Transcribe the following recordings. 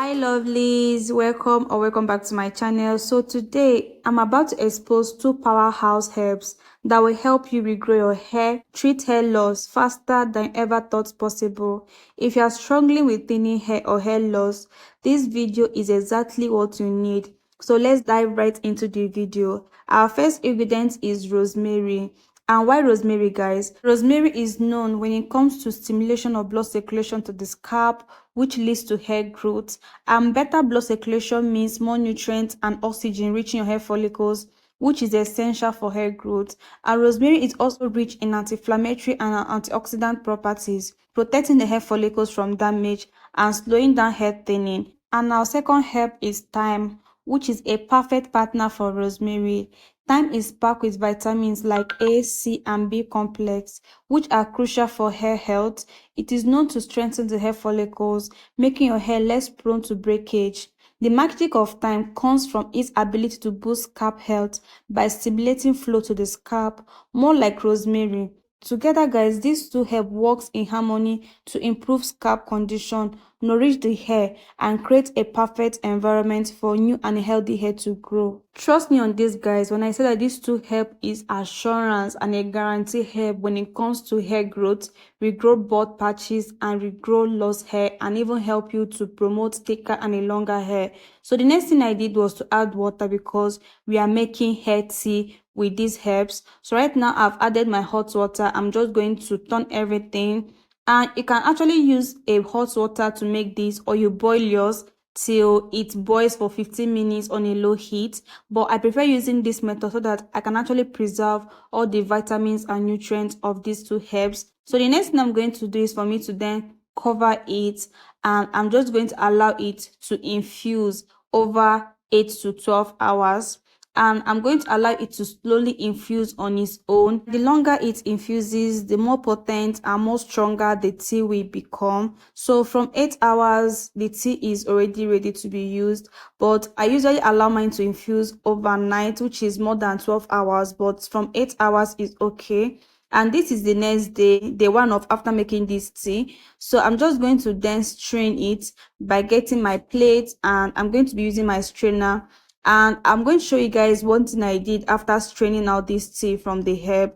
Hi lovelies, welcome back to my channel. So today I'm about to expose two powerhouse herbs that will help you regrow your hair, treat hair loss faster than ever thought possible. If you are struggling with thinning hair or hair loss, this video is exactly what you need. So let's dive right into the video. Our first ingredient is rosemary. And why rosemary, guys? Rosemary is known when it comes to stimulation of blood circulation to the scalp, which leads to hair growth. And better blood circulation means more nutrients and oxygen reaching your hair follicles, which is essential for hair growth. And rosemary is also rich in anti-inflammatory and antioxidant properties, protecting the hair follicles from damage and slowing down hair thinning. And our second herb is thyme, which is a perfect partner for rosemary. Thyme is packed with vitamins like A, C, and B complex, which are crucial for hair health. It is known to strengthen the hair follicles, making your hair less prone to breakage. The magic of thyme comes from its ability to boost scalp health by stimulating flow to the scalp, more like rosemary. Together, guys, these two help works in harmony to improve scalp condition, nourish the hair, and create a perfect environment for new and healthy hair to grow. Trust me on this, guys, when I say that these two help is assurance and a guarantee help when it comes to hair growth, regrow bald patches, and regrow lost hair, and even help you to promote thicker and a longer hair. So the next thing I did was to add water because we are making hair tea with these herbs. So right now I've added my hot water. I'm just going to turn everything, and you can actually use a hot water to make this, or you boil yours till it boils for 15 minutes on a low heat. But I prefer using this method so that I can actually preserve all the vitamins and nutrients of these two herbs. So the next thing I'm going to do is for me to then cover it, and I'm just going to allow it to infuse over 8 to 12 hours. And I'm going to allow it to slowly infuse on its own. The longer it infuses, the more potent and more stronger the tea will become. So from 8 hours, the tea is already ready to be used. But I usually allow mine to infuse overnight, which is more than 12 hours. But from 8 hours is okay. And this is the next day, day one of after making this tea. So I'm just going to then strain it by getting my plate, and I'm going to be using my strainer. And I'm going to show you guys one thing I did after straining out this tea from the herb.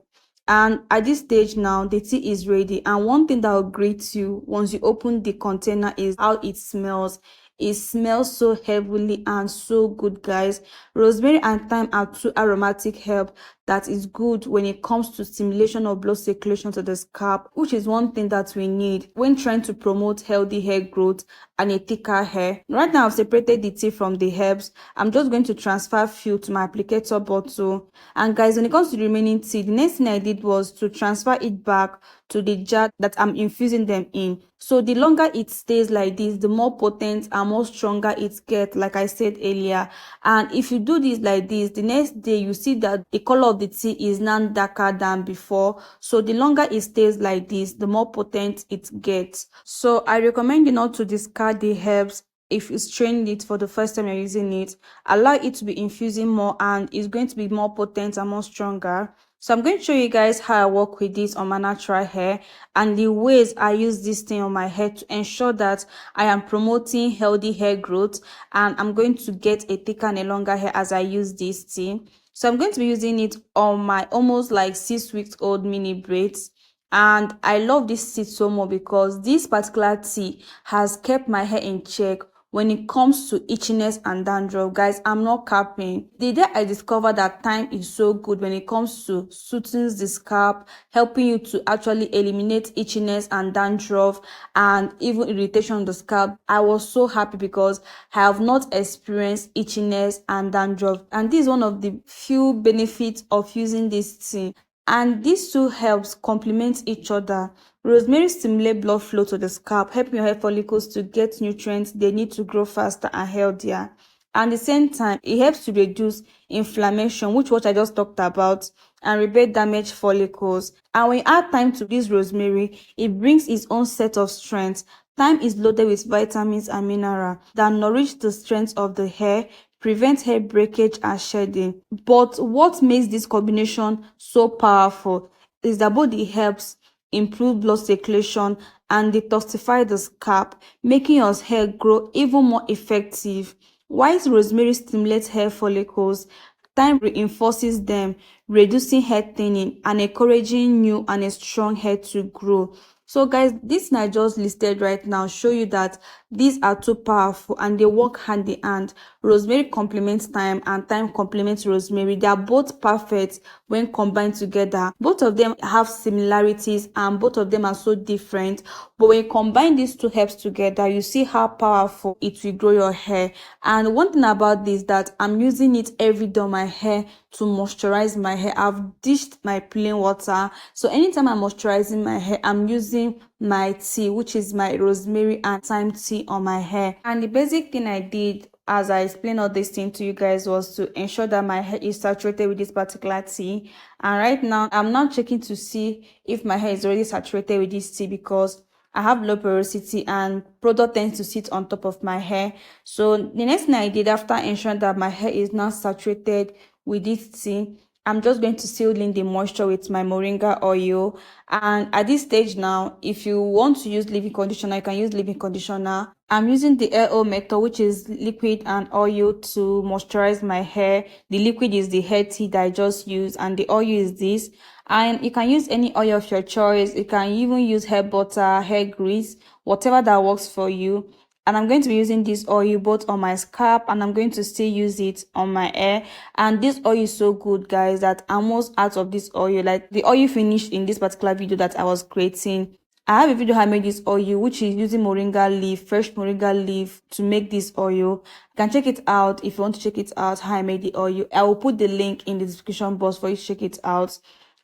And at this stage now, the tea is ready. And one thing that will greet you once you open the container is how it smells. It smells so heavily and so good, guys. Rosemary and thyme are two aromatic herbs that is good when it comes to stimulation of blood circulation to the scalp, which is one thing that we need when trying to promote healthy hair growth and a thicker hair. Right now, I've separated the tea from the herbs. I'm just going to transfer few to my applicator bottle. And guys, when it comes to the remaining tea, the next thing I did was to transfer it back to the jar that I'm infusing them in. So the longer it stays like this, the more potent and more stronger it gets, like I said earlier. And if you do this like this, the next day you see that the color of the tea is now darker than before. So the longer it stays like this, the more potent it gets. So I recommend you not to discard the herbs. If you strain it for the first time you're using it, allow it to be infusing more, and it's going to be more potent and more stronger. So I'm going to show you guys how I work with this on my natural hair and the ways I use this thing on my hair to ensure that I am promoting healthy hair growth, and I'm going to get a thicker and a longer hair as I use this tea. So I'm going to be using it on my almost like 6 weeks old mini braids. And I love this tea so much because this particular tea has kept my hair in check when it comes to itchiness and dandruff. Guys, I'm not capping. The day I discovered that thyme is so good when it comes to soothing the scalp, helping you to actually eliminate itchiness and dandruff and even irritation on the scalp, I was so happy because I have not experienced itchiness and dandruff. And this is one of the few benefits of using this tea. And these two helps complement each other. Rosemary stimulates blood flow to the scalp, helping your hair follicles to get nutrients they need to grow faster and healthier. And at the same time, it helps to reduce inflammation, which what I just talked about, and repair damaged follicles. And when you add thyme to this rosemary, it brings its own set of strength. Thyme is loaded with vitamins and minerals that nourish the strength of the hair, prevent hair breakage and shedding. But what makes this combination so powerful is that both the herbs improve blood circulation, and detoxify the scalp, making your hair grow even more effective. White rosemary stimulates hair follicles, thyme reinforces them, reducing hair thinning and encouraging new and a strong hair to grow. So guys, this I just listed right now show you that these are too powerful and they work hand in hand. Rosemary complements thyme and thyme complements rosemary. They are both perfect when combined together. Both of them have similarities and both of them are so different, but when you combine these two herbs together, you see how powerful it will grow your hair. And one thing about this, that I'm using it every day on my hair to moisturize my hair. I've dished my plain water, so anytime I'm moisturizing my hair, I'm using my tea, which is my rosemary and thyme tea on my hair. And the basic thing I did as I explained all this thing to you guys was to ensure that my hair is saturated with this particular tea. And right now I'm now checking to see if my hair is already saturated with this tea, because I have low porosity and product tends to sit on top of my hair. So the next thing I did after ensuring that my hair is now saturated with this tea, I'm just going to seal in the moisture with my moringa oil. And at this stage now, if you want to use leave-in conditioner, you can use leave-in conditioner. I'm using the LO method, which is liquid and oil, to moisturize my hair. The liquid is the hair tea that I just used, and the oil is this. And you can use any oil of your choice. You can even use hair butter, hair grease, whatever that works for you. And I'm going to be using this oil both on my scalp, and I'm going to still use it on my hair. And this oil is so good, guys, that I'm almost out of this oil. Like, the oil finished in this particular video that I was creating. I have a video how I made this oil, which is using moringa leaf, fresh moringa leaf, to make this oil. You can check it out if you want to check it out how I made the oil. I will put the link in the description box for you to check it out.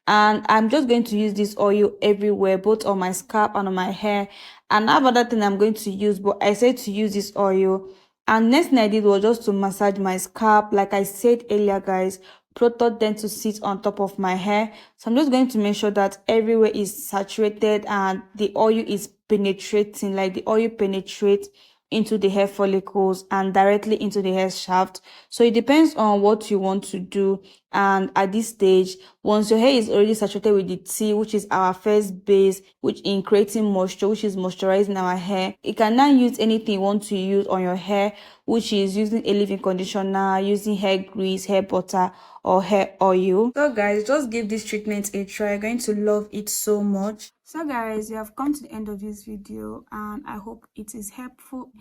And I'm just going to use this oil everywhere, both on my scalp and on my hair. And I have other thing I'm going to use, but I said to use this oil. And next thing I did was just to massage my scalp. Like I said earlier, guys, product then to sit on top of my hair. So I'm just going to make sure that everywhere is saturated and the oil is penetrating, like the oil penetrates into the hair follicles and directly into the hair shaft. So it depends on what you want to do. And at this stage, once your hair is already saturated with the tea, which is our first base, which in creating moisture, which is moisturizing our hair, you can now use anything you want to use on your hair, which is using a leave-in conditioner, using hair grease, hair butter, or hair oil. So guys, just give this treatment a try. You're going to love it so much. So guys, you have come to the end of this video, and I hope it is helpful.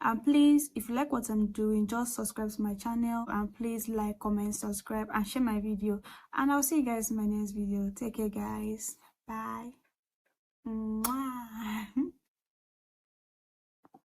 And please, if you like what I'm doing, just subscribe to my channel, and please like, comment, subscribe, and share my video. And I'll see you guys in my next video. Take care, guys. Bye.